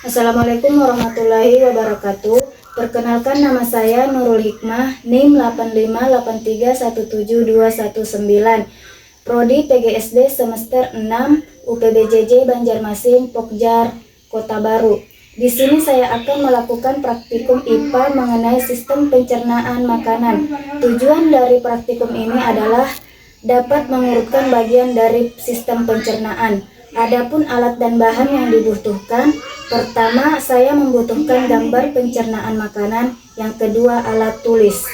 Assalamualaikum warahmatullahi wabarakatuh. Perkenalkan, nama saya Nurul Hikmah, NIM 858317219, Prodi PGSD semester 6 UPBJJ Banjarmasin, Pokjar, Kota Baru. Di sini saya akan melakukan praktikum IPA mengenai sistem pencernaan makanan. Tujuan dari praktikum ini adalah dapat mengurutkan bagian dari sistem pencernaan. Adapun alat dan bahan yang dibutuhkan, pertama saya membutuhkan gambar pencernaan makanan, yang kedua alat tulis.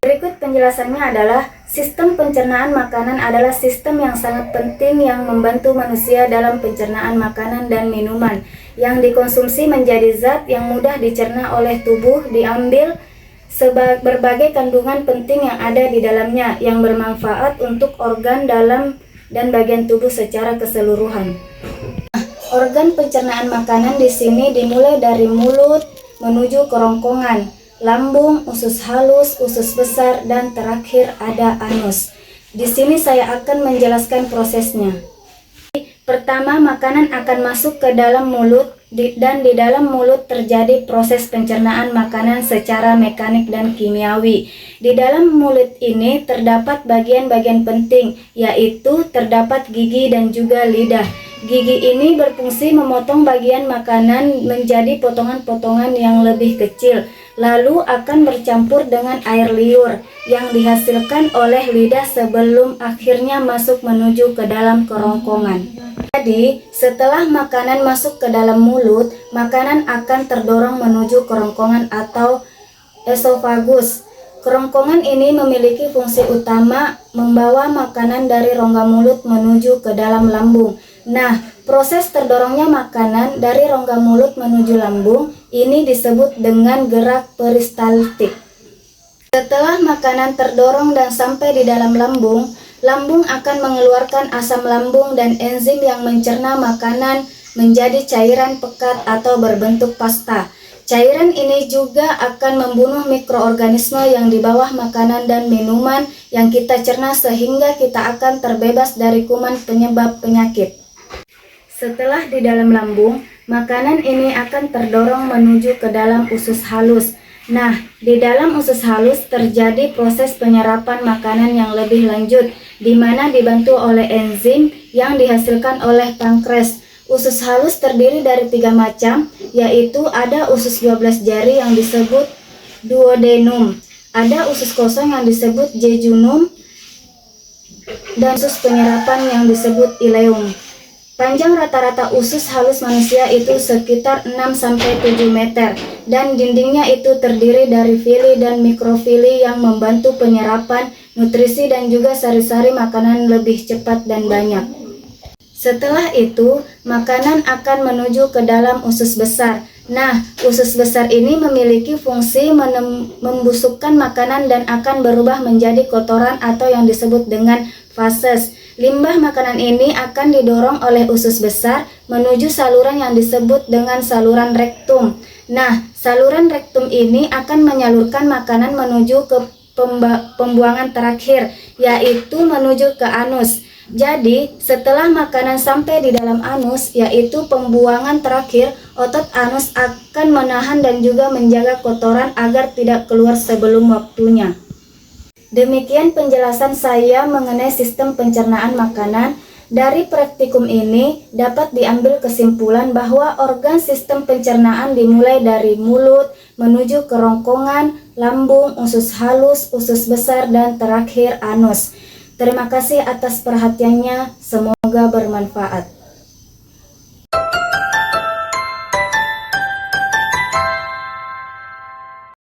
Berikut penjelasannya adalah sistem pencernaan makanan adalah sistem yang sangat penting yang membantu manusia dalam pencernaan makanan dan minuman yang dikonsumsi menjadi zat yang mudah dicerna oleh tubuh, diambil berbagai kandungan penting yang ada di dalamnya yang bermanfaat untuk organ dalam dan bagian tubuh secara keseluruhan. Organ pencernaan makanan di sini dimulai dari mulut menuju kerongkongan, lambung, usus halus, usus besar, dan terakhir ada anus. Di sini saya akan menjelaskan prosesnya. Pertama, makanan akan masuk ke dalam mulut dan di dalam mulut terjadi proses pencernaan makanan secara mekanik dan kimiawi. Di dalam mulut ini terdapat bagian-bagian penting, yaitu terdapat gigi dan juga lidah. Gigi ini berfungsi memotong bagian makanan menjadi potongan-potongan yang lebih kecil, lalu akan bercampur dengan air liur yang dihasilkan oleh lidah sebelum akhirnya masuk menuju ke dalam kerongkongan. Jadi, setelah makanan masuk ke dalam mulut, makanan akan terdorong menuju kerongkongan atau esofagus. Kerongkongan ini memiliki fungsi utama membawa makanan dari rongga mulut menuju ke dalam lambung. Nah, proses terdorongnya makanan dari rongga mulut menuju lambung ini disebut dengan gerak peristaltik. Setelah makanan terdorong dan sampai di dalam lambung, lambung akan mengeluarkan asam lambung dan enzim yang mencerna makanan menjadi cairan pekat atau berbentuk pasta. Cairan ini juga akan membunuh mikroorganisme yang di bawah makanan dan minuman yang kita cerna sehingga kita akan terbebas dari kuman penyebab penyakit. Setelah di dalam lambung, makanan ini akan terdorong menuju ke dalam usus halus. Nah, di dalam usus halus terjadi proses penyerapan makanan yang lebih lanjut, di mana dibantu oleh enzim yang dihasilkan oleh pankreas. Usus halus terdiri dari 3 macam, yaitu ada usus 12 jari yang disebut duodenum, ada usus kosong yang disebut jejunum, dan usus penyerapan yang disebut ileum. Panjang rata-rata usus halus manusia itu sekitar 6-7 meter, dan dindingnya itu terdiri dari fili dan mikrofili yang membantu penyerapan nutrisi dan juga sari-sari makanan lebih cepat dan banyak. Setelah itu, makanan akan menuju ke dalam usus besar. Nah, usus besar ini memiliki fungsi membusukkan makanan dan akan berubah menjadi kotoran atau yang disebut dengan fases. Limbah makanan ini akan didorong oleh usus besar menuju saluran yang disebut dengan saluran rektum. Nah, saluran rektum ini akan menyalurkan makanan menuju ke pembuangan terakhir, yaitu menuju ke anus. Jadi, setelah makanan sampai di dalam anus, yaitu pembuangan terakhir, otot anus akan menahan dan juga menjaga kotoran agar tidak keluar sebelum waktunya. Demikian penjelasan saya mengenai sistem pencernaan makanan. Dari praktikum ini dapat diambil kesimpulan bahwa organ sistem pencernaan dimulai dari mulut, menuju kerongkongan, lambung, usus halus, usus besar, dan terakhir anus. Terima kasih atas perhatiannya, semoga bermanfaat.